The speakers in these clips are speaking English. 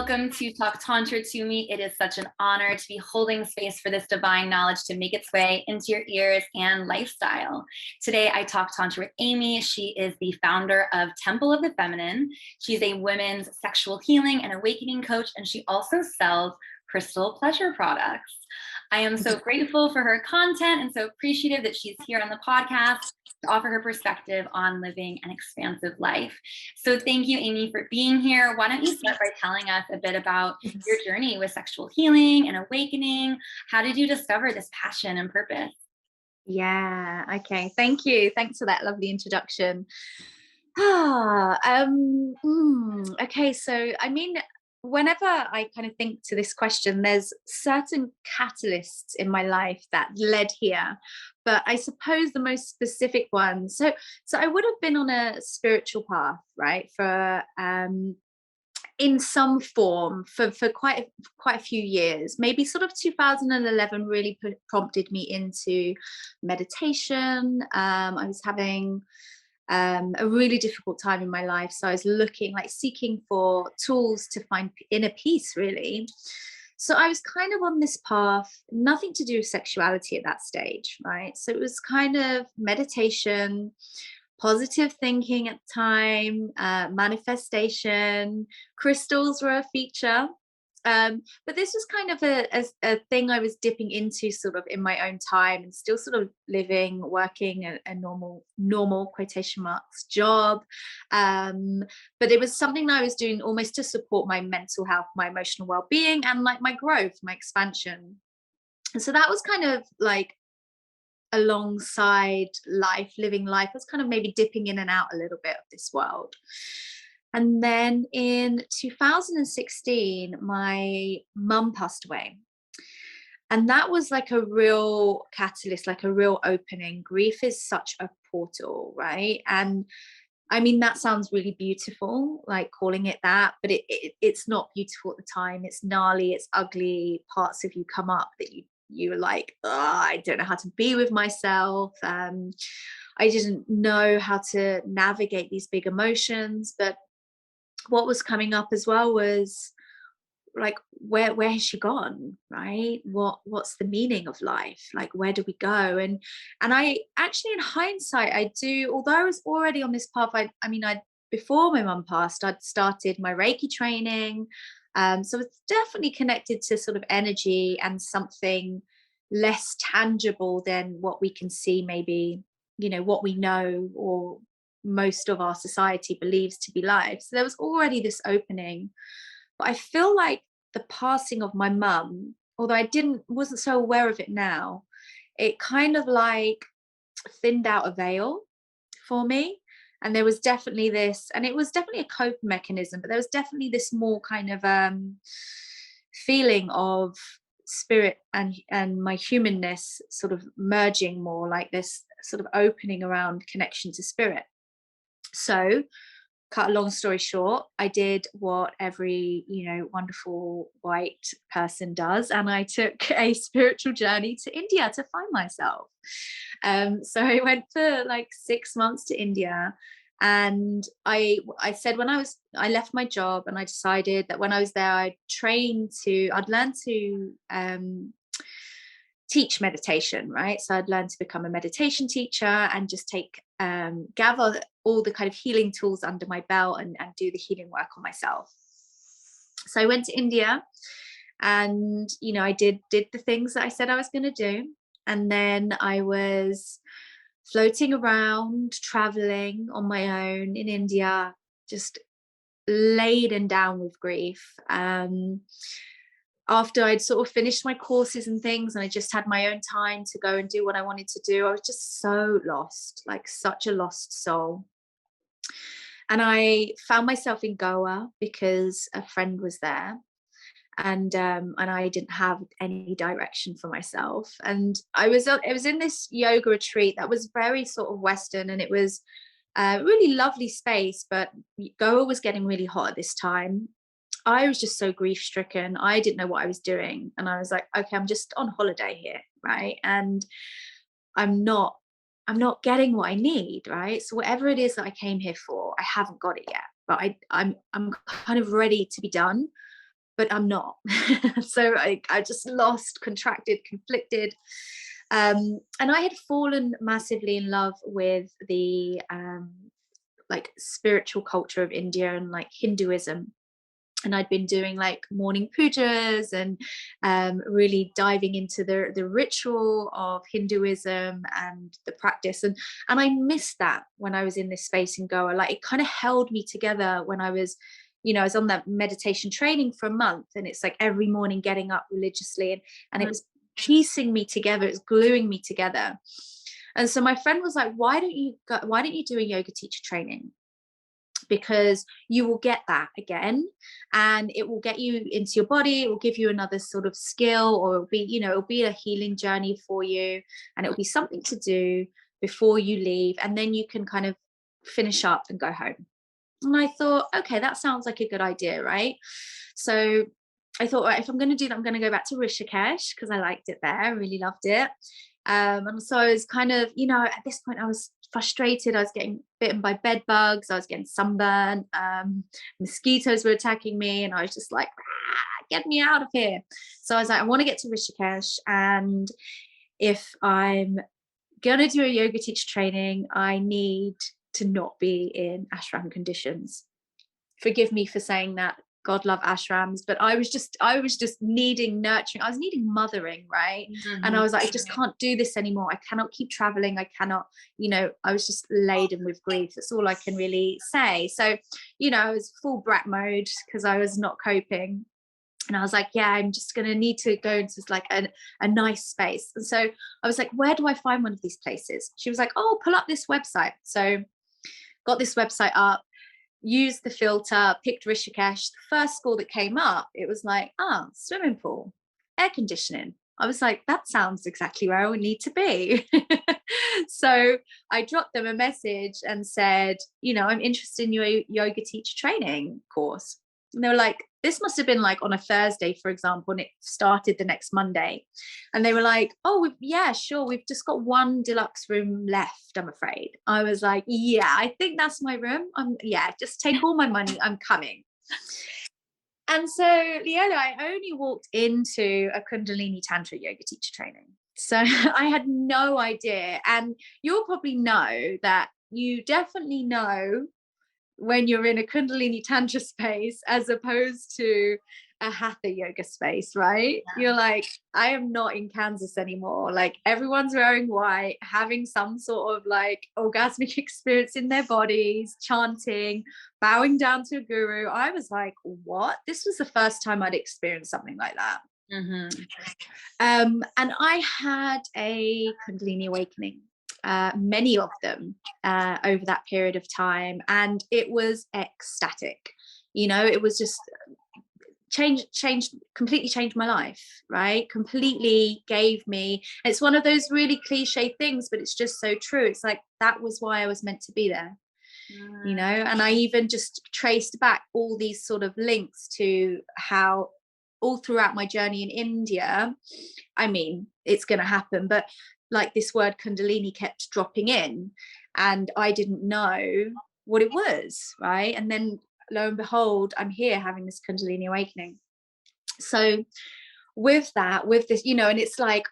welcome to Talk Tantra to me. It is such an honor to be holding space for this divine knowledge to make its way into your ears and lifestyle. Today, I talk Tantra with Amy. She is the founder of Temple of the Feminine. She's a women's sexual healing and awakening coach, and she also sells crystal pleasure products. I am so grateful for her content and so appreciative that she's here on the podcast to offer her perspective on living an expansive life. So thank you, Amy, for being here. Why don't you start by telling us a bit about your journey with sexual healing and awakening? How did you discover this passion and purpose? Yeah, okay. Thank you. Thanks for that lovely introduction. Okay, so I mean, whenever I kind of think to this question, there's certain catalysts in my life that led here, but I suppose the most specific one. So I would have been on a spiritual path, right, for in some form for quite a few years. Maybe sort of 2011 really prompted me into meditation. I was having a really difficult time in my life, so I was seeking for tools to find inner peace, really. So I was kind of on this path, nothing to do with sexuality at that stage, right? So it was kind of meditation, positive thinking at the time, manifestation. Crystals were a feature. But this was kind of a thing I was dipping into sort of in my own time, and still sort of working a normal quotation marks job. But it was something that I was doing almost to support my mental health, my emotional well-being, and like my growth, my expansion. And so that was kind of like alongside living life. I was kind of maybe dipping in and out a little bit of this world. And then in 2016, my mum passed away. And that was like a real catalyst, like a real opening. Grief is such a portal, right? And I mean, that sounds really beautiful, like calling it that, but it's not beautiful at the time. It's gnarly, it's ugly. Parts of you come up that you're like, oh, I don't know how to be with myself. I didn't know how to navigate these big emotions. But what was coming up as well was like, where has she gone, right? What's the meaning of life? Like, where do we go? And I actually, in hindsight, I do, although I was already on this path, I before my mum passed, I'd started my Reiki training. So it's definitely connected to sort of energy and something less tangible than what we can see, maybe, what we know or most of our society believes to be life. So there was already this opening. But I feel like the passing of my mum, although I wasn't so aware of it now, it kind of like thinned out a veil for me. And there was definitely this, and it was definitely a coping mechanism, but there was definitely this more kind of feeling of spirit and my humanness sort of merging more, like this sort of opening around connection to spirit. So, cut a long story short, I did what every, wonderful white person does, and I took a spiritual journey to India to find myself. So I went for like 6 months to India, and I said I left my job, and I decided that when I was there, I'd learn to teach meditation, right? So I'd learn to become a meditation teacher and just gather all the kind of healing tools under my belt and do the healing work on myself. So I went to India, and I did the things that I said I was going to do, and then I was floating around, traveling on my own in India, just laden down with grief. After I'd sort of finished my courses and things, and I just had my own time to go and do what I wanted to do, I was just so lost, like such a lost soul. And I found myself in Goa because a friend was there, and I didn't have any direction for myself. And I was in this yoga retreat that was very sort of Western, and it was a really lovely space, but Goa was getting really hot at this time. I was just so grief stricken. I didn't know what I was doing. And I was like, okay, I'm just on holiday here, right? And I'm not getting what I need, right? So whatever it is that I came here for, I haven't got it yet. But I'm kind of ready to be done. but I'm not. So I just lost, contracted, conflicted. And I had fallen massively in love with the like spiritual culture of India and like Hinduism. And I'd been doing like morning pujas and really diving into the ritual of Hinduism and the practice. And I missed that when I was in this space in Goa. Like it kind of held me together when I was, I was on that meditation training for a month, and it's like every morning getting up religiously, and it was piecing me together, it's gluing me together. And so my friend was like, why don't you do a yoga teacher training? Because you will get that again, and it will get you into your body, it will give you another sort of skill, or it'll be, it'll be a healing journey for you, and it'll be something to do before you leave, and then you can kind of finish up and go home. And I thought, okay, that sounds like a good idea, right? So I thought, right, if I'm going to do that, I'm going to go back to Rishikesh because I liked it there, I really loved it. And so I was kind of, at this point I was frustrated. I was getting bitten by bed bugs. I was getting sunburn. Mosquitoes were attacking me, and I was just like, get me out of here. So I was like, I want to get to Rishikesh, and if I'm gonna do a yoga teacher training, I need to not be in ashram conditions. Forgive me for saying that. God love ashrams, but I was just needing nurturing. I was needing mothering, right? And I was like, I just can't do this anymore. I cannot keep traveling. I cannot, I was just laden with grief. That's all I can really say. So, I was full brat mode because I was not coping. And I was like, yeah, I'm just going to need to go into like a nice space. And so I was like, where do I find one of these places? She was like, oh, pull up this website. So got this website up, used the filter, picked Rishikesh. The first school that came up, it was like, swimming pool, air conditioning. I was like, that sounds exactly where I would need to be. So I dropped them a message and said, I'm interested in your yoga teacher training course. And they were like, this must have been like on a Thursday, for example, and it started the next Monday. And they were like, oh, yeah, sure. We've just got one deluxe room left, I'm afraid. I was like, yeah, I think that's my room. Just take all my money. I'm coming. And so, Leola, I only walked into a Kundalini Tantra yoga teacher training. So I had no idea. And you'll probably know that you definitely know when you're in a Kundalini Tantra space as opposed to a Hatha yoga space, right? Yeah. You're like, I am not in Kansas anymore. Like everyone's wearing white, having some sort of like orgasmic experience in their bodies, chanting, bowing down to a guru. I was like, what? This was the first time I'd experienced something like that. And I had a Kundalini Awakening. Many of them over that period of time, and it was ecstatic. It was just completely changed my life, right? Completely gave me, it's one of those really cliche things, but it's just so true. It's like, that was why I was meant to be there. And I even just traced back all these sort of links to how all throughout my journey in India, I mean, it's going to happen, but like this word Kundalini kept dropping in, and I didn't know what it was, right? And then lo and behold, I'm here having this Kundalini Awakening. So with this, and it's like,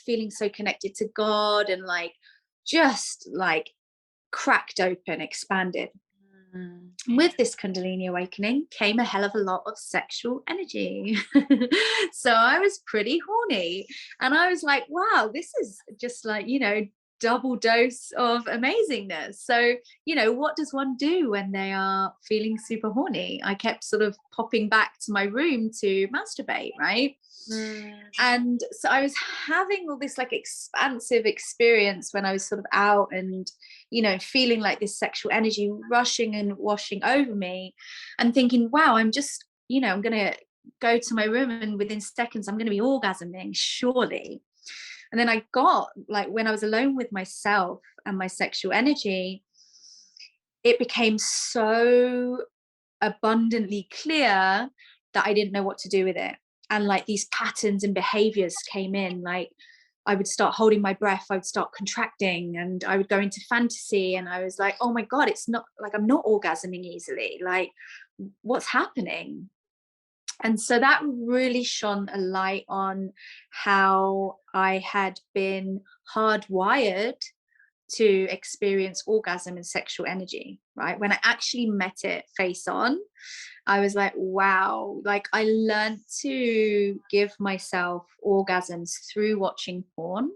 feeling so connected to God, and like just like cracked open, expanded. With this Kundalini Awakening came a hell of a lot of sexual energy. So I was pretty horny, and I was like, wow, this is just like, double dose of amazingness. So, what does one do when they are feeling super horny? I kept sort of popping back to my room to masturbate, right? And so I was having all this like expansive experience when I was sort of out and, feeling like this sexual energy rushing and washing over me, and thinking, wow, I'm just, I'm going to go to my room and within seconds I'm going to be orgasming, surely. And then I got like, when I was alone with myself and my sexual energy, it became so abundantly clear that I didn't know what to do with it. And like these patterns and behaviors came in, like I would start holding my breath, I would start contracting, and I would go into fantasy, and I was like, oh my God, it's not like I'm not orgasming easily. Like, what's happening? And so that really shone a light on how I had been hardwired to experience orgasm and sexual energy, right? When I actually met it face on, I was like, wow, like I learned to give myself orgasms through watching porn.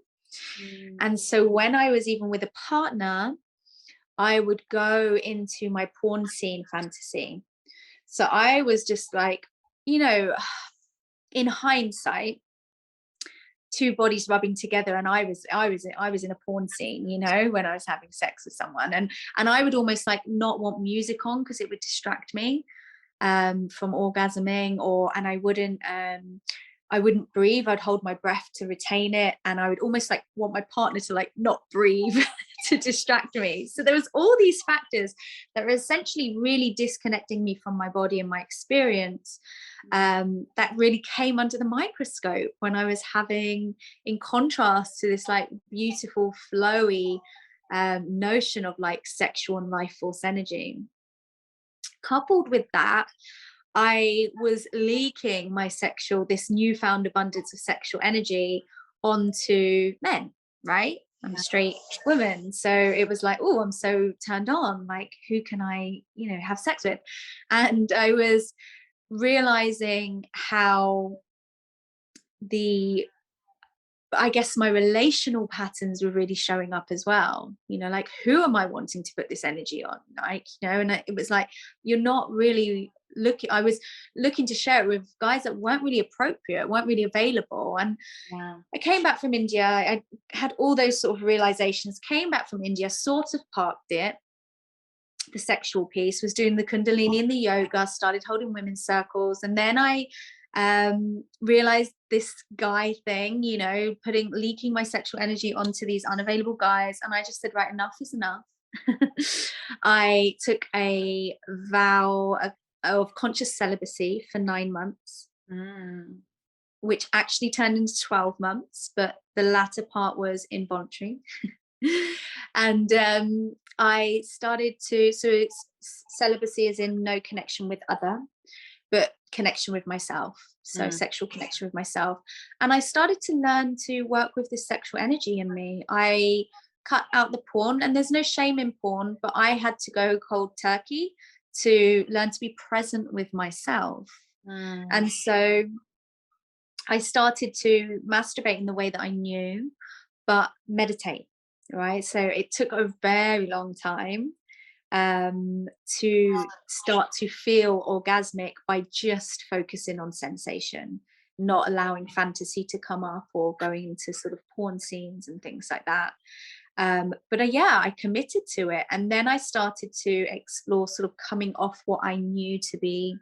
Mm. And so when I was even with a partner, I would go into my porn scene fantasy. So I was just like, you know, in hindsight, two bodies rubbing together, and I was in a porn scene, you know, when I was having sex with someone, and I would almost like not want music on because it would distract me from orgasming, or and I wouldn't breathe. I'd hold my breath to retain it, and I would almost like want my partner to like not breathe to distract me. So there was all these factors that were essentially really disconnecting me from my body and my experience, that really came under the microscope when I was having, in contrast to this like beautiful flowy notion of like sexual and life force energy. Coupled with that, I was leaking this newfound abundance of sexual energy onto men, right? I'm a straight woman. So it was like, oh, I'm so turned on. Like, who can I, have sex with? And I was realizing how I guess my relational patterns were really showing up as well. Like, who am I wanting to put this energy on? Like, and it was like, you're not really looking. I was looking to share it with guys that weren't really appropriate, weren't really available. And Yeah. I came back from India. I had all those sort of realizations, came back from India, sort of parked it, the sexual piece, was doing the Kundalini and the yoga, started holding women's circles. And then I realized this guy thing, leaking my sexual energy onto these unavailable guys. And I just said, right, enough is enough. I took a vow of conscious celibacy for 9 months, which actually turned into 12 months, but the latter part was involuntary. And I started to, so it's celibacy is in no connection with other, but connection with myself. So sexual connection with myself. And I started to learn to work with this sexual energy in me. I cut out the porn, and there's no shame in porn, but I had to go cold turkey to learn to be present with myself. And so I started to masturbate in the way that I knew, but meditate, right? So it took a very long time to start to feel orgasmic by just focusing on sensation, not allowing fantasy to come up or going into sort of porn scenes and things like that. But yeah, I committed to it. And then I started to explore sort of coming off what I knew to be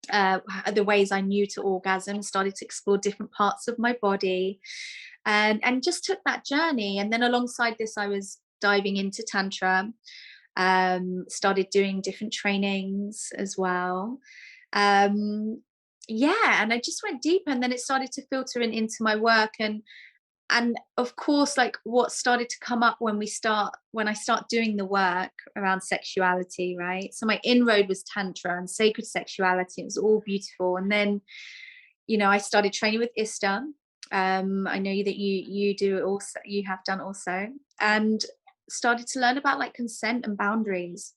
the ways I knew to orgasm, started to explore different parts of my body, and just took that journey. And then alongside this, I was diving into Tantra, started doing different trainings as well. Yeah, and I just went deep, and then it started to filter into my work. And of course, like, what started to come up when I start doing the work around sexuality, right? So my inroad was Tantra and sacred sexuality. It was all beautiful. And then, I started training with Ista. I know that you do it also, you have done also, and started to learn about like consent and boundaries.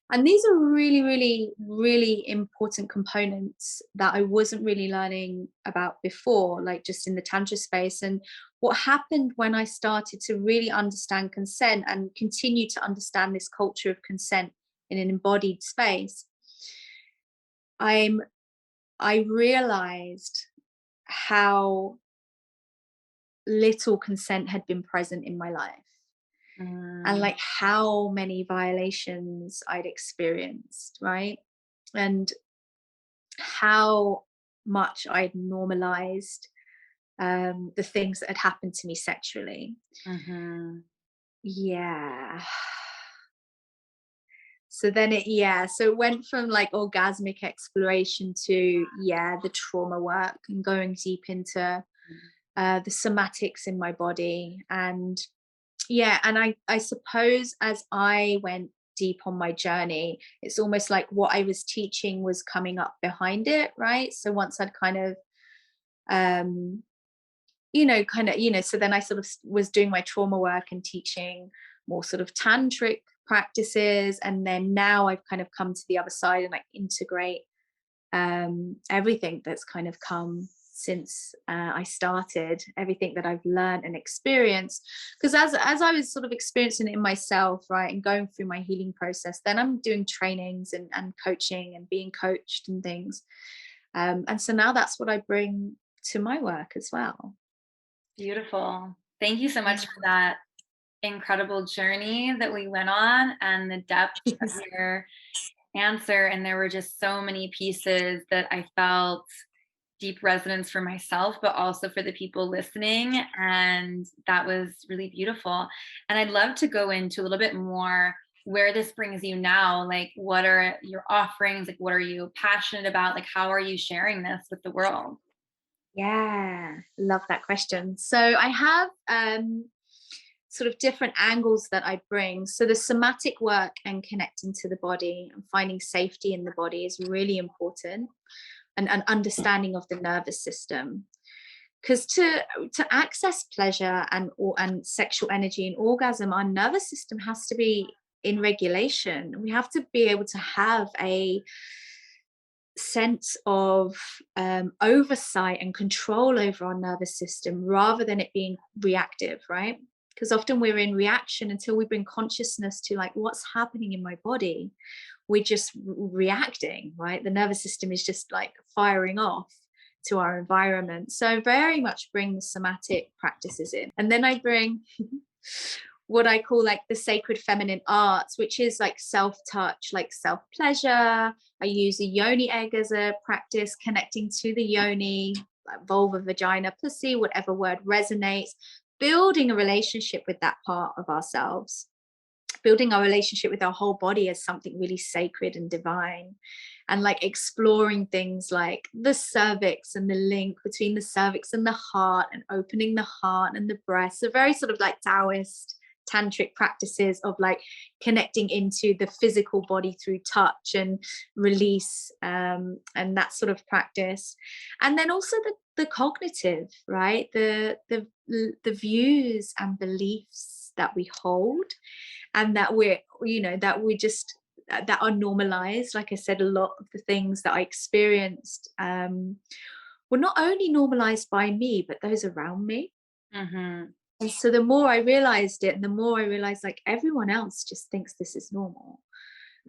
And these are really, really, really important components that I wasn't really learning about before, like just in the Tantra space. And what happened when I started to really understand consent and continue to understand this culture of consent in an embodied space, I realized how little consent had been present in my life. And like how many violations I'd experienced, right? And how much I'd normalized the things that had happened to me sexually. Yeah. So then so it went from like orgasmic exploration to, the trauma work and going deep into the somatics in my body. And and I suppose as I went deep on my journey, it's almost like what I was teaching was coming up behind it, right? So once I'd kind of so then I sort of was doing my trauma work and teaching more sort of tantric practices, and then now I've kind of come to the other side and like integrate everything that's kind of come since I started, everything that I've learned and experienced. Because as I was sort of experiencing it in myself, right, and going through my healing process, then I'm doing trainings and coaching and being coached and things. And so now that's what I bring to my work as well. Beautiful. Thank you so Yeah. much for that incredible journey that we went on and the depth of your answer. And there were just so many pieces that I felt deep resonance for myself, but also for the people listening. And that was really beautiful. And I'd love to go into a little bit more where this brings you now. Like, what are your offerings? Like, what are you passionate about? Like, how are you sharing this with the world? Yeah, love that question. So I have sort of different angles that I bring. So the somatic work and connecting to the body and finding safety in the body is really important, and an understanding of the nervous system. Because to access pleasure and sexual energy and orgasm, our nervous system has to be in regulation. We have to be able to have a sense of oversight and control over our nervous system rather than it being reactive, right? Because often we're in reaction until we bring consciousness to like what's happening in my body. We're just reacting, right? The nervous system is just like firing off to our environment. So I very much bring the somatic practices in. And then I bring what I call like the sacred feminine arts, which is like self-touch, like self-pleasure. I use a yoni egg as a practice, connecting to the yoni, like vulva, vagina, pussy, whatever word resonates, building a relationship with that part of ourselves, building our relationship with our whole body as something really sacred and divine, and like exploring things like the cervix and the link between the cervix and the heart, and opening the heart and the breast. So very sort of like Taoist tantric practices of like connecting into the physical body through touch and release, and that sort of practice. And then also the cognitive, right, the views and beliefs that we hold, and that we just that are normalized. Like I said, a lot of the things that I experienced were not only normalized by me but those around me. Mm-hmm. And so the more I realized it, and the more I realized like everyone else just thinks this is normal.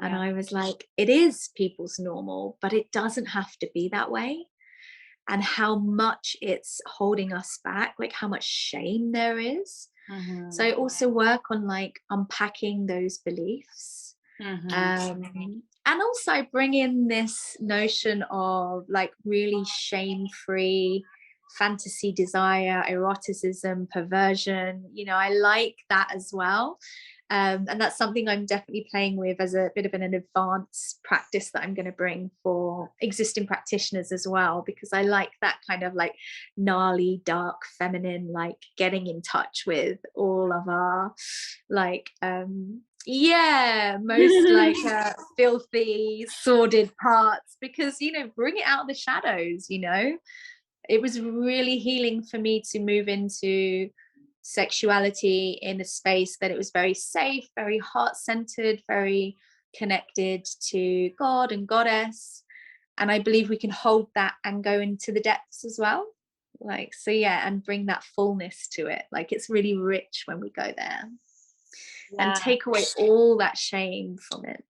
And Yeah. I was like, it is people's normal, but it doesn't have to be that way. And how much it's holding us back, like how much shame there is. So Mm-hmm. I also work on like unpacking those beliefs. Mm-hmm. And also I bring in this notion of like really shame-free fantasy, desire, eroticism, perversion. I like that as well. And that's something I'm definitely playing with as a bit of an advanced practice that I'm going to bring for existing practitioners as well, because I like that kind of like gnarly, dark, feminine, like getting in touch with all of our like most like filthy, sordid parts, because bring it out of the shadows. It was really healing for me to move into sexuality in a space that it was very safe, very heart-centered, very connected to God and goddess. And I believe we can hold that and go into the depths as well. Like, so yeah, and bring that fullness to it. Like, it's really rich when we go there and Yeah. take away all that shame from it.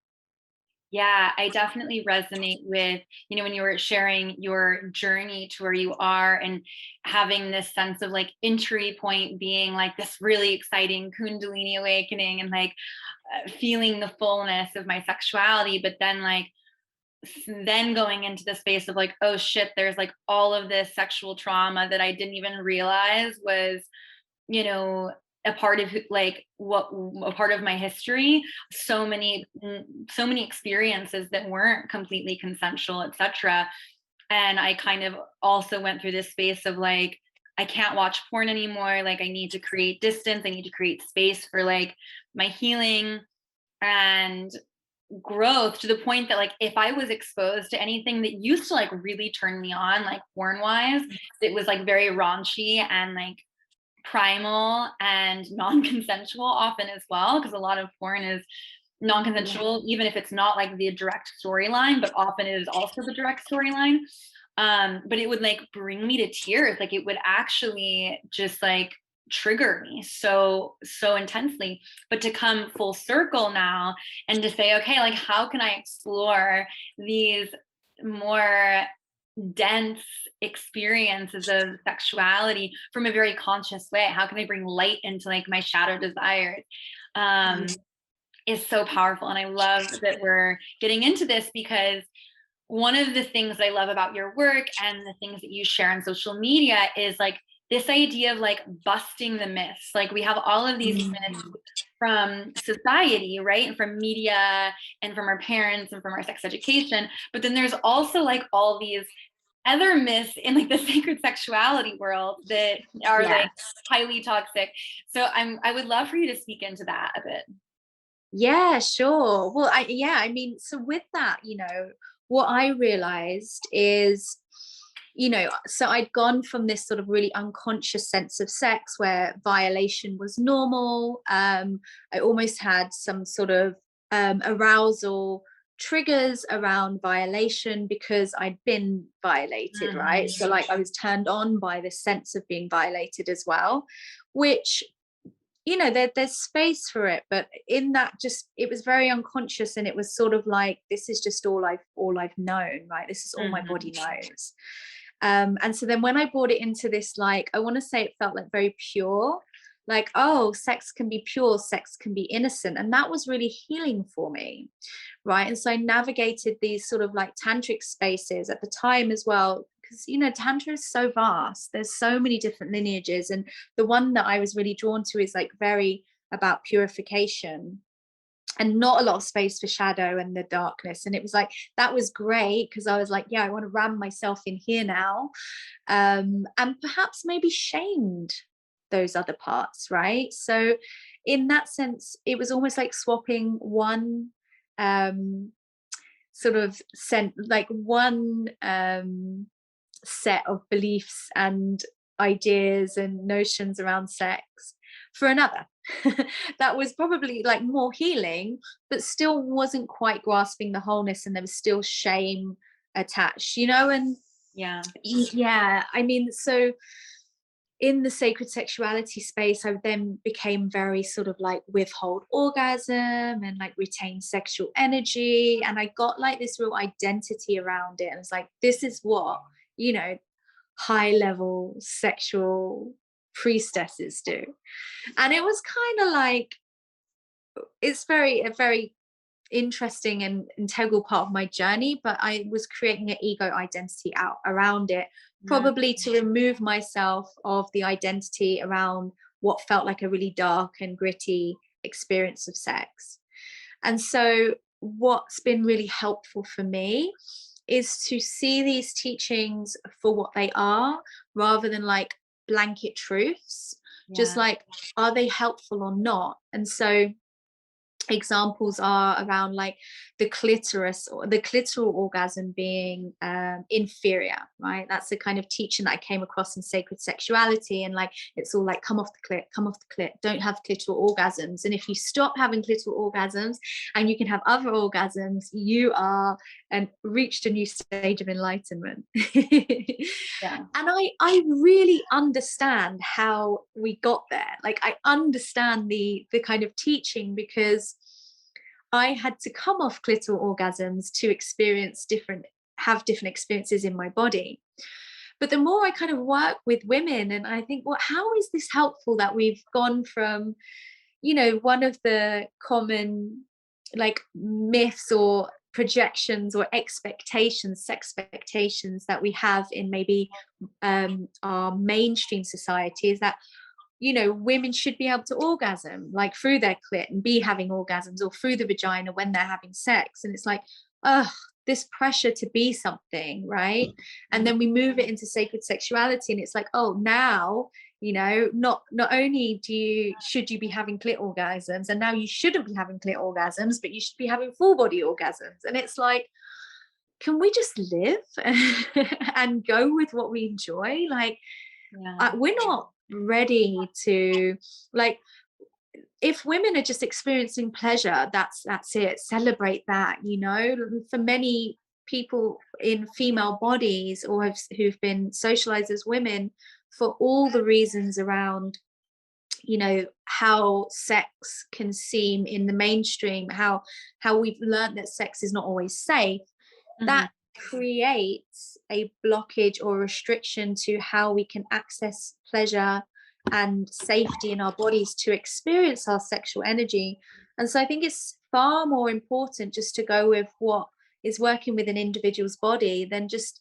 Yeah, I definitely resonate with, when you were sharing your journey to where you are and having this sense of like entry point being like this really exciting Kundalini awakening and like feeling the fullness of my sexuality, but then like then going into the space of like, oh shit, there's like all of this sexual trauma that I didn't even realize was, you know, a part of like what a part of my history, so many experiences that weren't completely consensual, etc. And I kind of also went through this space of like, I can't watch porn anymore, like I need to create distance, I need to create space for like my healing. and growth, to the point that like if I was exposed to anything that used to like really turn me on, like porn wise, it was like very raunchy and like primal and non-consensual often as well, because a lot of porn is non-consensual, even if it's not like the direct storyline, but often it is also the direct storyline. But it would like bring me to tears. Like it would actually just like trigger me so intensely. But to come full circle now and to say, okay, like how can I explore these more dense experiences of sexuality from a very conscious way? How can I bring light into like my shadow desires? Is so powerful. And I love that we're getting into this, because one of the things I love about your work and the things that you share on social media is like this idea of like busting the myths. Like we have all of these myths from society, right? And from media and from our parents and from our sex education. But then there's also like all these other myths in like the sacred sexuality world that are like highly toxic. So I would love for you to speak into that a bit. Yeah, sure. Well, I mean, so with that, what I realized is, so I'd gone from this sort of really unconscious sense of sex where violation was normal. I almost had some sort of arousal triggers around violation because I'd been violated, right? So like I was turned on by this sense of being violated as well, which there's space for it, but in that, just it was very unconscious, and it was sort of like, this is just all I've known, right? This is all my body knows. And so then when I brought it into this, like, I want to say it felt like very pure, like, oh, sex can be pure, sex can be innocent, and that was really healing for me, right? And so I navigated these sort of like tantric spaces at the time as well, because tantra is so vast, there's so many different lineages, and the one that I was really drawn to is like very about purification and not a lot of space for shadow and the darkness. And it was like, that was great, because I was like, yeah, I want to ram myself in here now, and perhaps maybe shamed those other parts, right? So in that sense, it was almost like swapping one sort of one set of beliefs and ideas and notions around sex for another that was probably like more healing, but still wasn't quite grasping the wholeness, and there was still shame attached, and yeah, I mean, so in the sacred sexuality space, I then became very sort of like withhold orgasm and like retain sexual energy. And I got like this real identity around it. And it's like, this is what, high level sexual priestesses do. And it was kind of like, it's a very interesting and integral part of my journey, but I was creating an ego identity out around it, probably to remove myself of the identity around what felt like a really dark and gritty experience of sex. And so what's been really helpful for me is to see these teachings for what they are, rather than like blanket truths, just like, are they helpful or not? And so examples are around like the clitoris, or the clitoral orgasm being inferior, right? That's the kind of teaching that I came across in sacred sexuality, and like it's all like, come off the clit, don't have clitoral orgasms, and if you stop having clitoral orgasms and you can have other orgasms, you are and reached a new stage of enlightenment. And I really understand how we got there. Like I understand the kind of teaching, because I had to come off clitoral orgasms to have different experiences in my body. But the more I kind of work with women, and I think, well, how is this helpful that we've gone from, one of the common like myths or projections or expectations, sex expectations that we have in maybe our mainstream society, is that women should be able to orgasm like through their clit and be having orgasms, or through the vagina when they're having sex. And it's like, this pressure to be something, right? And then we move it into sacred sexuality, and it's like, oh, now You know, not only should you be having clit orgasms, and now you shouldn't be having clit orgasms, but you should be having full body orgasms. And it's like, can we just live and go with what we enjoy? Like, we're not ready to, like, if women are just experiencing pleasure, that's it. Celebrate that. You know, for many people in female bodies, or who've been socialized as women, for all the reasons around, you know, how sex can seem in the mainstream, how we've learned that sex is not always safe, that creates a blockage or restriction to how we can access pleasure and safety in our bodies to experience our sexual energy. And so I think it's far more important just to go with what is working with an individual's body than just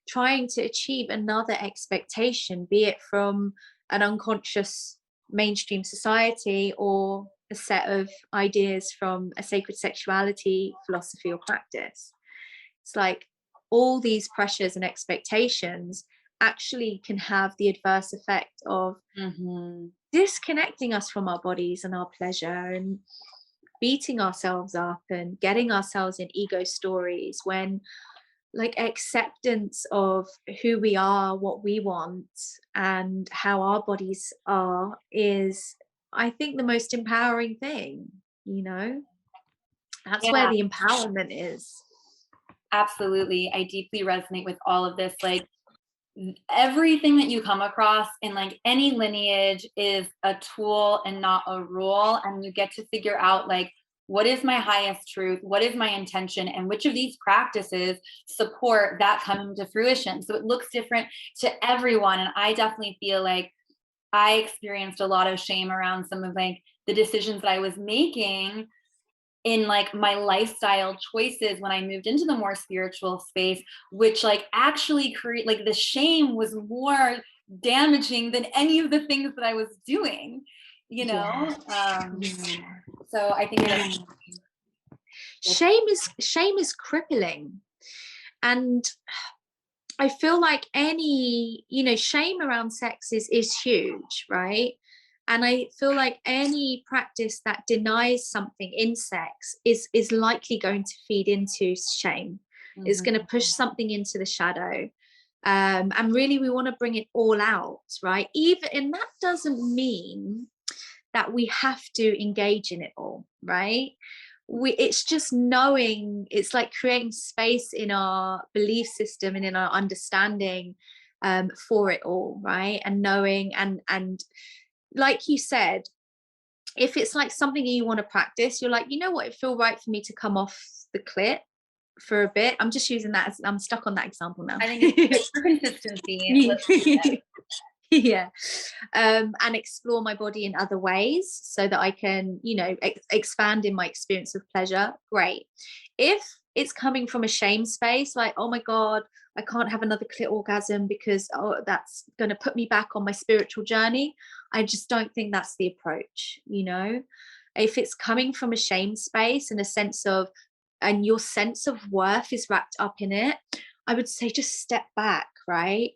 trying to achieve another expectation, be it from an unconscious mainstream society or a set of ideas from a sacred sexuality philosophy or practice. It's like all these pressures and expectations actually can have the adverse effect of disconnecting us from our bodies and our pleasure, and beating ourselves up and getting ourselves in ego stories, when like acceptance of who we are, what we want, and how our bodies are is, I think, the most empowering thing, you know? That's where the empowerment is. Absolutely. I deeply resonate with all of this. Like, everything that you come across in like any lineage is a tool and not a rule. And you get to figure out, like, what is my highest truth? What is my intention? And which of these practices support that coming to fruition? So it looks different to everyone. And I definitely feel like I experienced a lot of shame around some of like the decisions that I was making in like my lifestyle choices when I moved into the more spiritual space, which like actually create, like, the shame was more damaging than any of the things that I was doing, you know? So I think that shame is crippling. And I feel like any, you know, shame around sex is huge, right? And I feel like any practice that denies something in sex is likely going to feed into shame. It's going to push something into the shadow. And really, we want to bring it all out, right? And that doesn't mean that we have to engage in it all, right? It's just knowing, it's like creating space in our belief system and in our understanding for it all, right? And knowing, and like you said, if it's like something you want to practice, you're like, you know what, it feel right for me to come off the clit for a bit. I'm just using that as, I'm stuck on that example now. I think it's for consistency. Yeah. And explore my body in other ways so that I can, you know, expand in my experience of pleasure. Great. If it's coming from a shame space, like, oh my God, I can't have another clit orgasm because that's going to put me back on my spiritual journey, I just don't think that's the approach, you know? If it's coming from a shame space and a sense of, and your sense of worth is wrapped up in it, I would say just step back, right?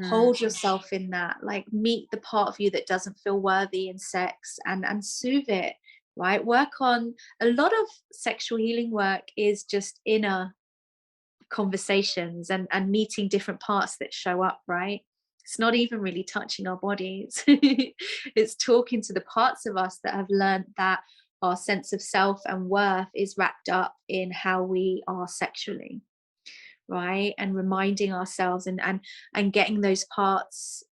Hold yourself in that, like meet the part of you that doesn't feel worthy in sex and soothe it, right? Work on, a lot of sexual healing work is just inner conversations and meeting different parts that show up, right? It's not even really touching our bodies. It's talking to the parts of us that have learned that our sense of self and worth is wrapped up in how we are sexually, right? And reminding ourselves and getting those parts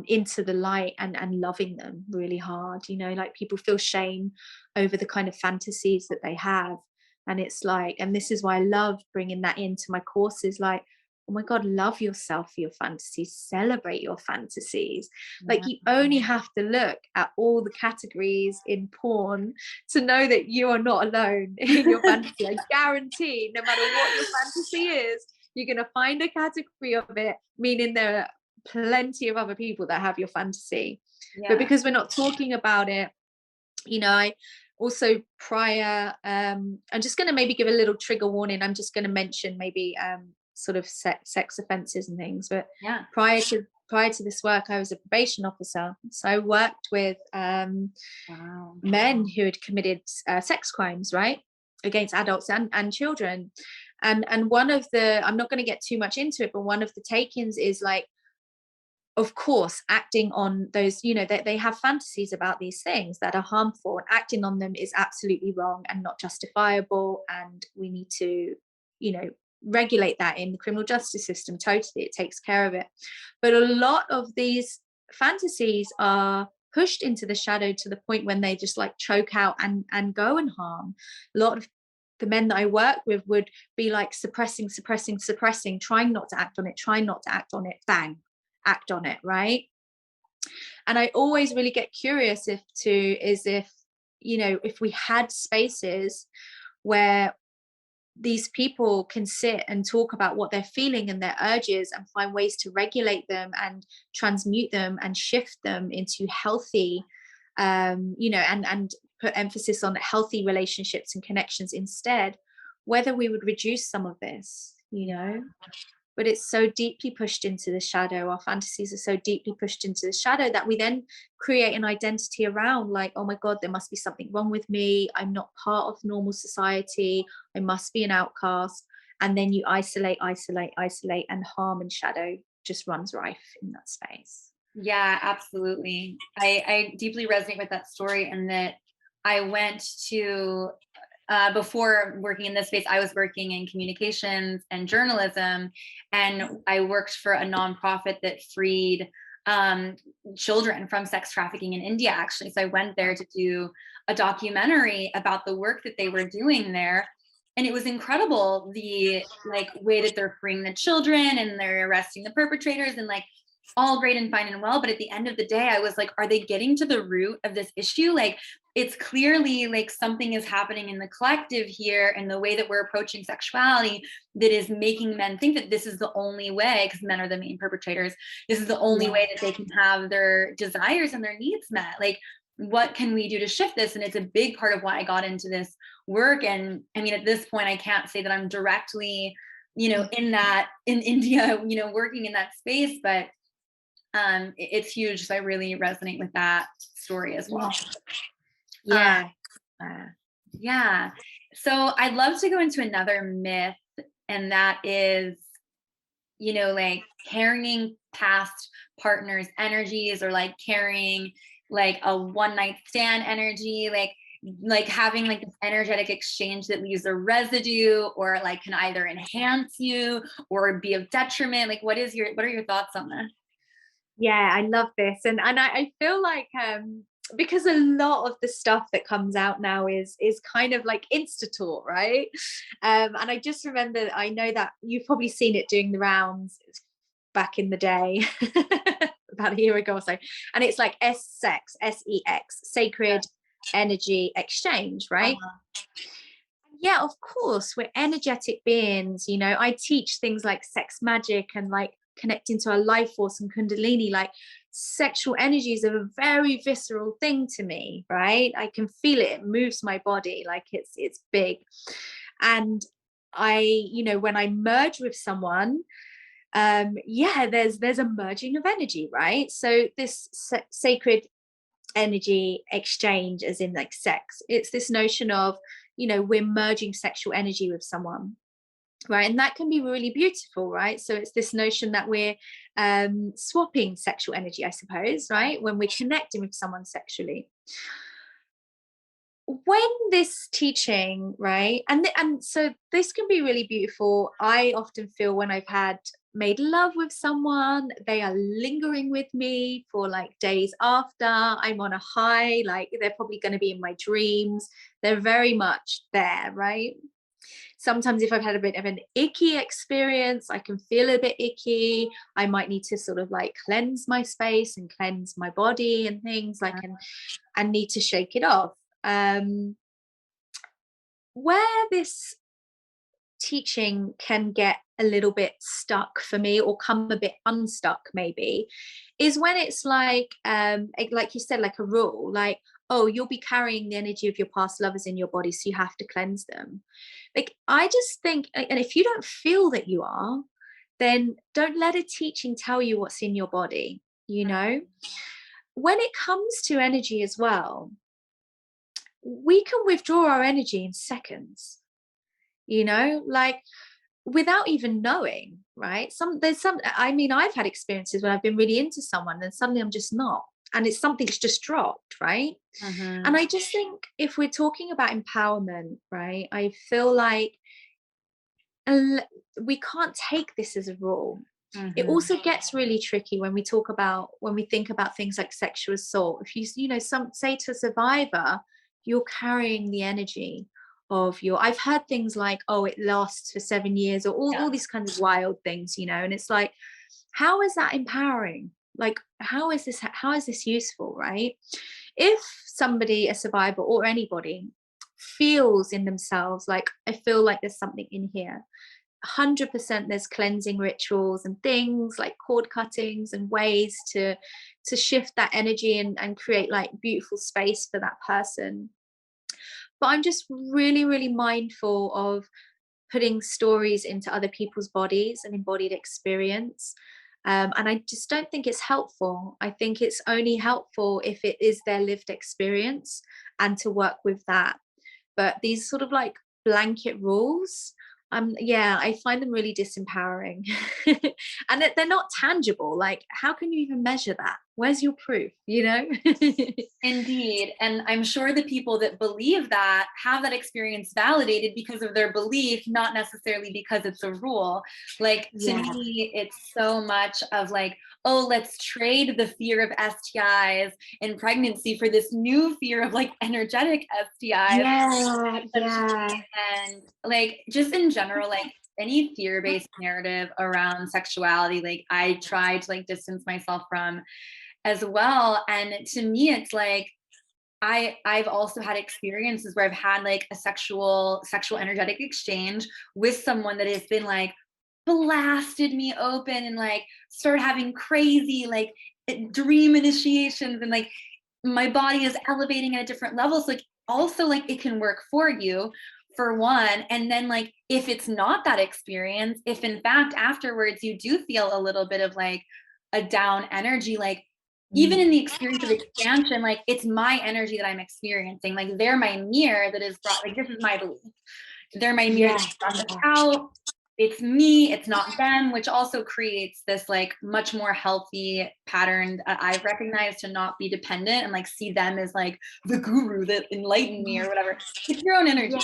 into the light and loving them really hard. You know, like people feel shame over the kind of fantasies that they have, and it's like, and this is why I love bringing that into my courses, like, oh my God, love yourself for your fantasies, celebrate your fantasies. Like, you only have to look at all the categories in porn to know that you are not alone in your fantasy. I guarantee, no matter what your fantasy is, you're going to find a category of it, meaning there are plenty of other people that have your fantasy. But because we're not talking about it, you know, I also prior, I'm just going to maybe give a little trigger warning. I'm just going to mention maybe sort of sex offenses and things, but prior to this work, I was a probation officer. So I worked with Wow. men who had committed sex crimes, right, against adults and children. And one of the, I'm not going to get too much into it, but one of the take-ins is like, of course, acting on those, you know, they have fantasies about these things that are harmful, and acting on them is absolutely wrong and not justifiable. And we need to, you know, regulate that in the criminal justice system. Totally, it takes care of it. But a lot of these fantasies are pushed into the shadow to the point when they just like choke out and go and harm. A lot of the men that I work with would be like suppressing, trying not to act on it, bang, act on it, right? And I always really get curious if you know, if we had spaces where these people can sit and talk about what they're feeling and their urges and find ways to regulate them and transmute them and shift them into healthy, you know, and put emphasis on healthy relationships and connections instead, whether we would reduce some of this, you know. But it's so deeply pushed into the shadow. Our fantasies are so deeply pushed into the shadow that we then create an identity around, like, oh my God, there must be something wrong with me. I'm not part of normal society. I must be an outcast. And then you isolate, and harm and shadow just runs rife in that space. Yeah, absolutely. I deeply resonate with that story, and that I went to before working in this space, I was working in communications and journalism, and I worked for a nonprofit that freed children from sex trafficking in India, actually. So I went there to do a documentary about the work that they were doing there. And it was incredible, the like way that they're freeing the children and they're arresting the perpetrators, and like all great and fine and well. But at the end of the day, I was like, are they getting to the root of this issue? Like, it's clearly like something is happening in the collective here, and the way that we're approaching sexuality, that is making men think that this is the only way, because men are the main perpetrators, this is the only way that they can have their desires and their needs met. Like, what can we do to shift this? And it's a big part of why I got into this work. And I mean, at this point, I can't say that I'm directly, you know, in India, you know, working in that space, but it's huge. So I really resonate with that story as well. Yeah. Yeah. So I'd love to go into another myth, and that is, you know, like carrying past partners' energies, or like carrying like a one night stand energy, like having like this energetic exchange that leaves a residue, or like can either enhance you or be of detriment. Like, what are your thoughts on that? Yeah, I love this. And I feel like because a lot of the stuff that comes out now is kind of like insta-taught, right? And I just remember, I know that you've probably seen it doing the rounds back in the day, about a year ago or so. And it's like sex, sacred energy exchange, right? Yeah, of course, we're energetic beings. You know, I teach things like sex magic and like connecting to our life force and Kundalini. Like, sexual energy is a very visceral thing to me, right? I can feel it. It moves my body. Like, it's big. And I, you know, when I merge with someone, yeah, there's a merging of energy, right? So this sacred energy exchange, as in like sex, it's this notion of, you know, we're merging sexual energy with someone, right? And that can be really beautiful, right? So it's this notion that we're swapping sexual energy, I suppose, right, when we're connecting with someone sexually. When this teaching, right, and so this can be really beautiful. I often feel when I've had made love with someone, they are lingering with me for like days after. I'm on a high, like they're probably going to be in my dreams. They're very much there, right? Sometimes if I've had a bit of an icky experience, I can feel a bit icky. I might need to sort of like cleanse my space and cleanse my body and things like, and need to shake it off. Where this teaching can get a little bit stuck for me, or come a bit unstuck maybe, is when it's like you said, like a rule, like, oh, you'll be carrying the energy of your past lovers in your body, so you have to cleanse them. Like, I just think, and if you don't feel that you are, then don't let a teaching tell you what's in your body, you know? When it comes to energy as well, we can withdraw our energy in seconds, you know, like without even knowing, right? I mean, I've had experiences when I've been really into someone and suddenly I'm just not. And it's something's just dropped, right? And I just think if we're talking about empowerment, right, I feel like we can't take this as a rule. It also gets really tricky when we think about things like sexual assault. If some say to a survivor, you're carrying the energy of your, I've heard things like, oh, it lasts for 7 years, or all these kinds of wild things, and it's like, how is that empowering? Like, how is this useful, right? If somebody, a survivor or anybody, feels in themselves like, I feel like there's something in here, 100% there's cleansing rituals and things like cord cuttings and ways to shift that energy and create like beautiful space for that person. But I'm just really, really mindful of putting stories into other people's bodies and embodied experience. And I just don't think it's helpful. I think it's only helpful if it is their lived experience and to work with that. But these sort of like blanket rules, I find them really disempowering. And they're not tangible. Like, how can you even measure that? Where's your proof, Indeed. And I'm sure the people that believe that have that experience validated because of their belief, not necessarily because it's a rule. Like, to me, it's so much of like, oh, let's trade the fear of STIs and pregnancy for this new fear of like energetic STIs. And like, just in general, like any fear-based narrative around sexuality, like I try to like distance myself from as well. And to me, it's like I've also had experiences where I've had like a sexual energetic exchange with someone that has been like blasted me open and like started having crazy like dream initiations, and like my body is elevating at a different level. So like also like it can work for you, for one. And then like if it's not that experience, if in fact afterwards you do feel a little bit of like a down energy, like even in the experience of expansion, like it's my energy that I'm experiencing. Like they're my mirror that is brought, like this is my belief. They're my mirror that brought this out. It's me, it's not them, which also creates this like much more healthy pattern I've recognized, to not be dependent and like see them as like the guru that enlightened me or whatever. It's your own energy.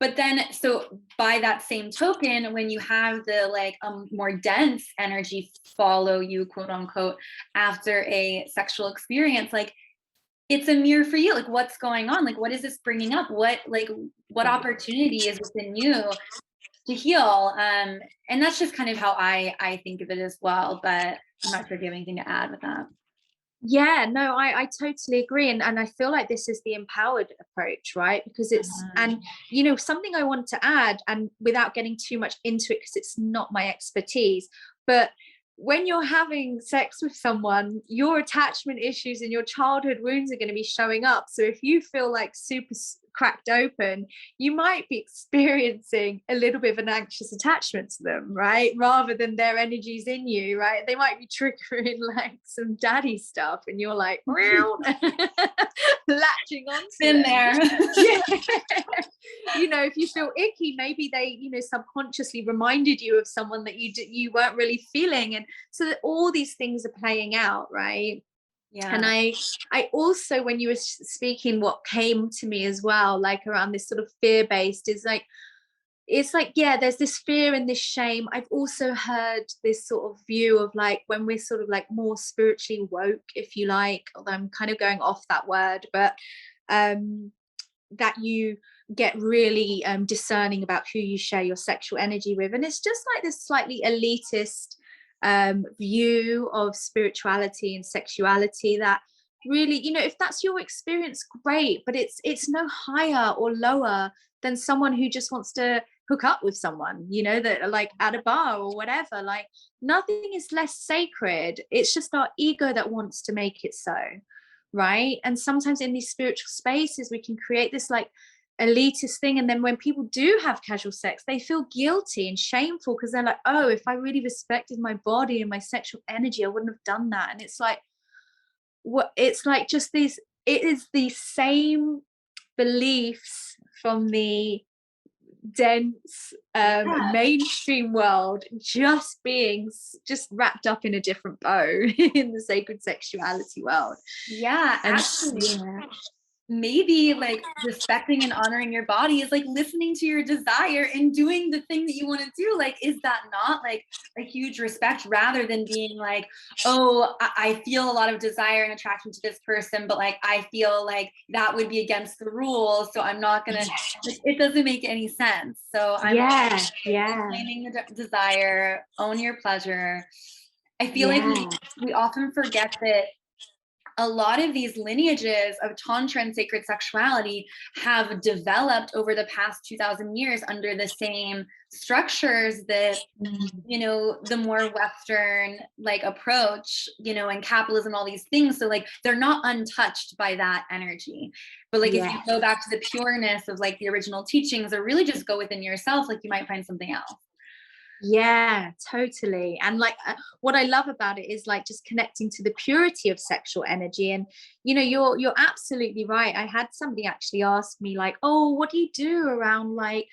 But then, so by that same token, when you have the like more dense energy follow you, quote unquote, after a sexual experience, like it's a mirror for you. Like, what's going on? Like, what is this bringing up? What opportunity is within you to heal? And that's just kind of how I think of it as well. But I'm not sure if you have anything to add with that. Yeah, no, I totally agree. And I feel like this is the empowered approach, right? Because it's, and something I want to add, and without getting too much into it, because it's not my expertise, but when you're having sex with someone, your attachment issues and your childhood wounds are going to be showing up. So if you feel like super cracked open, you might be experiencing a little bit of an anxious attachment to them, right? Rather than their energies in you, right? They might be triggering like some daddy stuff, and you're like latching on in there. If you feel icky, maybe they subconsciously reminded you of someone that you weren't really feeling, and so that all these things are playing out, right? And I also, when you were speaking, what came to me as well, like around this sort of fear-based, is like, it's like, yeah, there's this fear and this shame. I've also heard this sort of view of like, when we're sort of like more spiritually woke, if you like, although I'm kind of going off that word, but that you get really discerning about who you share your sexual energy with. And it's just like this slightly elitist view of spirituality and sexuality that really, if that's your experience, great, but it's no higher or lower than someone who just wants to hook up with someone, that are like at a bar or whatever. Like, nothing is less sacred. It's just our ego that wants to make it so, right? And sometimes in these spiritual spaces we can create this like elitist thing. And then when people do have casual sex, they feel guilty and shameful because they're like, oh, if I really respected my body and my sexual energy, I wouldn't have done that. And it's like, what, it's like just these, it is the same beliefs from the dense mainstream world just being just wrapped up in a different bow in the sacred sexuality world. Yeah, And actually, maybe like respecting and honoring your body is like listening to your desire and doing the thing that you want to do. Like, is that not like a huge respect, rather than being like, oh, I feel a lot of desire and attraction to this person, but like I feel like that would be against the rules, so I'm not gonna. Like, it doesn't make any sense. So I'm claiming the desire, own your pleasure. I feel like we often forget that a lot of these lineages of Tantra and sacred sexuality have developed over the past 2,000 years under the same structures that, you know, the more Western like approach, you know, and capitalism, all these things. So like they're not untouched by that energy. But like if you go back to the pureness of like the original teachings, or really just go within yourself, like you might find something else. Yeah, totally. And like what I love about it is like just connecting to the purity of sexual energy. And you know, you're absolutely right. I had somebody actually ask me like, oh, what do you do around like,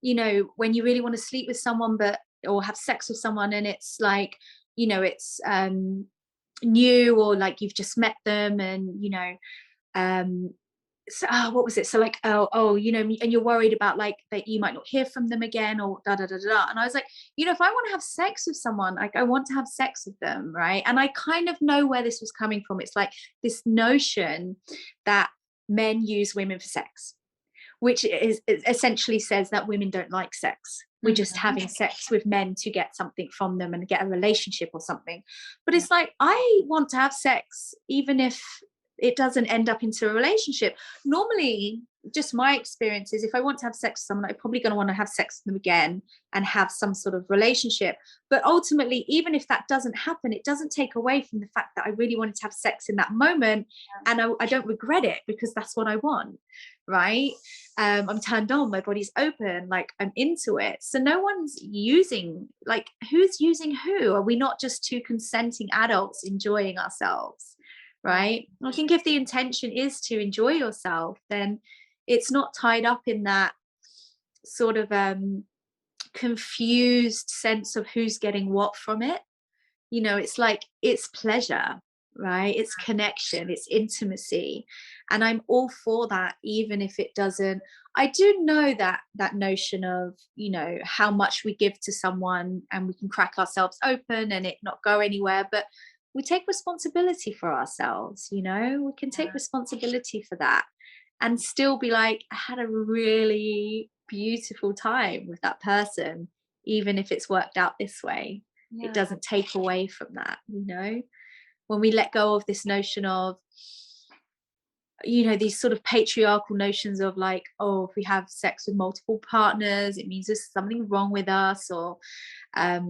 you know, when you really want to sleep with someone but or have sex with someone and it's like, you know, it's new, or like you've just met them and you know, so what was it, so like, oh you know, and you're worried about like that you might not hear from them again, or da da da da. And I was like, you know, if I want to have sex with someone, like I want to have sex with them, right? And I kind of know where this was coming from. It's like this notion that men use women for sex, which is essentially says that women don't like sex. We're just having sex with men to get something from them and get a relationship or something. But it's like, I want to have sex even if it doesn't end up into a relationship. Normally, just my experience is if I want to have sex with someone, I'm probably going to want to have sex with them again and have some sort of relationship. But ultimately, even if that doesn't happen, it doesn't take away from the fact that I really wanted to have sex in that moment. And I don't regret it because that's what I want, right? I'm turned on, my body's open, like I'm into it. So no one's using, like, who's using who? Are we not just two consenting adults enjoying ourselves? Right? I think if the intention is to enjoy yourself, then it's not tied up in that sort of confused sense of who's getting what from it. You know, it's like, it's pleasure, right? It's connection, it's intimacy. And I'm all for that, even if it doesn't. I do know that that notion of, you know, how much we give to someone and we can crack ourselves open and it not go anywhere, but we take responsibility for ourselves, you know, we can take responsibility for that and still be like, I had a really beautiful time with that person, even if it's worked out this way. It doesn't take away from that, you know, when we let go of this notion of, you know, these sort of patriarchal notions of like, oh, if we have sex with multiple partners, it means there's something wrong with us, or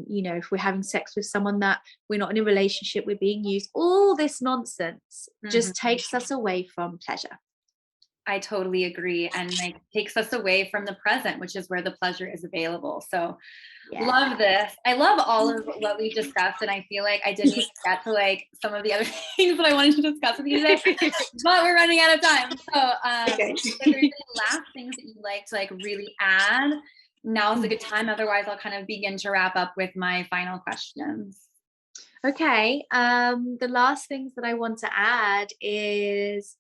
you know, if we're having sex with someone that we're not in a relationship, we're being used. All this nonsense just takes us away from pleasure. I totally agree, and like takes us away from the present, which is where the pleasure is available. So love this. I love all of what we discussed, and I feel like I didn't even get to like some of the other things that I wanted to discuss with you today, but we're running out of time. So if there's any last things that you'd like to like really add, now's a good time. Otherwise, I'll kind of begin to wrap up with my final questions. Okay. The last things that I want to add is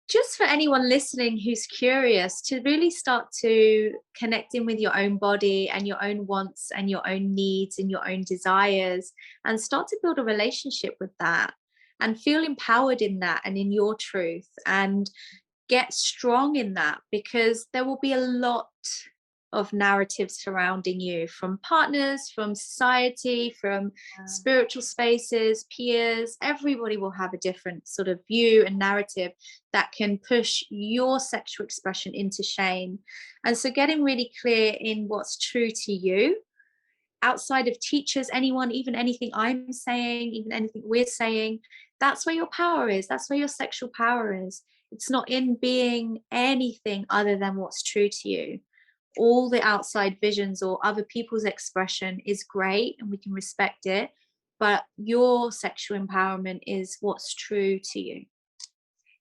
just for anyone listening who's curious to really start to connect in with your own body and your own wants and your own needs and your own desires, and start to build a relationship with that and feel empowered in that and in your truth, and get strong in that, because there will be a lot of narratives surrounding you, from partners, from society, from spiritual spaces, peers. Everybody will have a different sort of view and narrative that can push your sexual expression into shame. And so getting really clear in what's true to you, outside of teachers, anyone, even anything I'm saying, even anything we're saying, that's where your power is. That's where your sexual power is. It's not in being anything other than what's true to you. All the outside visions or other people's expression is great and we can respect it, but your sexual empowerment is what's true to you.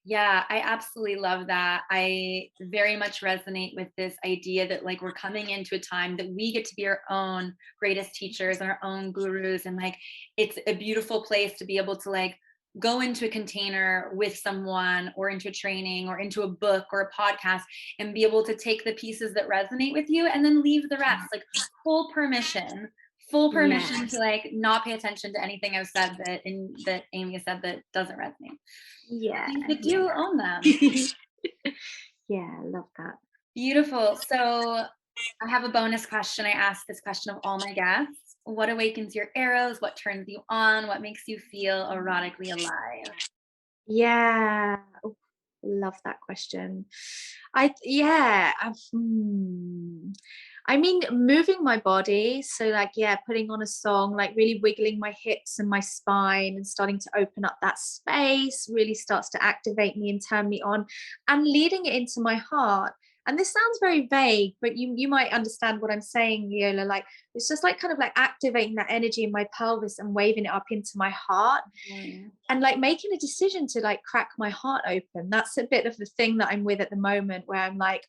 Yeah, I absolutely love that. I very much resonate with this idea that like we're coming into a time that we get to be our own greatest teachers and our own gurus. And like it's a beautiful place to be able to like go into a container with someone or into a training or into a book or a podcast and be able to take the pieces that resonate with you and then leave the rest. Like full permission. Full permission Yes. to like not pay attention to anything I've said that Amy has said that doesn't resonate. Yeah. But do own them. Yeah, I love that. Beautiful. So I have a bonus question. I ask this question of all my guests. What awakens your arrows? What turns you on? What makes you feel erotically alive? Yeah. Oh, love that question. I mean, moving my body. So like, yeah, putting on a song, like really wiggling my hips and my spine and starting to open up that space really starts to activate me and turn me on, and leading it into my heart. And this sounds very vague, but you might understand what I'm saying, Leola. Like it's just like kind of like activating that energy in my pelvis and waving it up into my heart, Mm. and like making a decision to like crack my heart open. That's a bit of the thing that I'm with at the moment, where I'm like,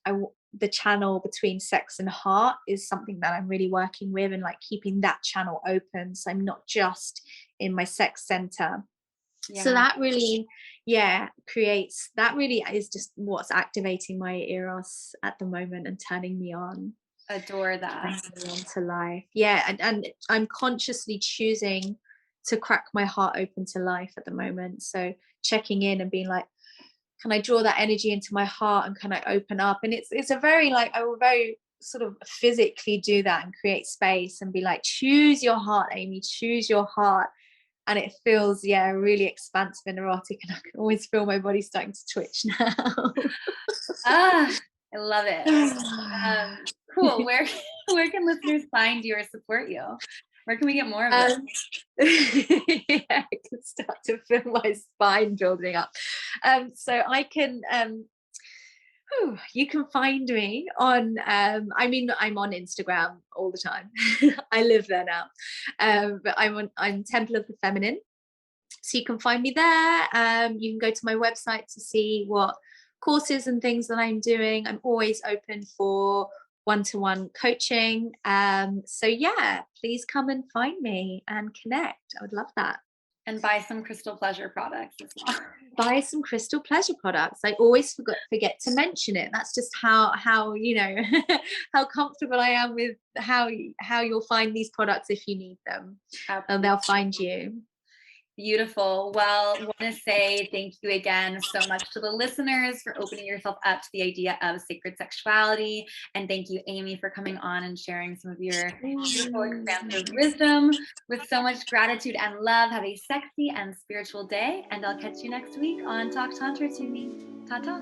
the channel between sex and heart is something that I'm really working with, and like keeping that channel open so I'm not just in my sex center. Yeah. So that really, yeah, creates, that really is just what's activating my eros at the moment and turning me on. Adore that. Turning me on to life. Yeah, and I'm consciously choosing to crack my heart open to life at the moment. So checking in and being like, can I draw that energy into my heart and can I open up? And it's a very like, I will very sort of physically do that and create space and be like, choose your heart, Amy, choose your heart. And it feels, yeah, really expansive and erotic, and I can always feel my body starting to twitch now. I love it. Cool. Where can listeners find you or support you? Where can we get more of this? Yeah, I can start to feel my spine building up. So I can you can find me on I mean, I'm on Instagram all the time. I live there now. But I'm Temple of the Feminine. So you can find me there. You can go to my website to see what courses and things that I'm doing. I'm always open for one-to-one coaching. So yeah, please come and find me and connect. I would love that. And buy some Crystal Pleasure products as well. Buy some Crystal Pleasure products. I always forget to mention it. That's just how you know how comfortable I am with how you'll find these products if you need them. And they'll find you. Beautiful. Well, I want to say thank you again so much to the listeners for opening yourself up to the idea of sacred sexuality. And thank you, Amy, for coming on and sharing some of your beautiful, expansive wisdom with so much gratitude and love. Have a sexy and spiritual day. And I'll catch you next week on Talk Tantra to me. Ta-ta.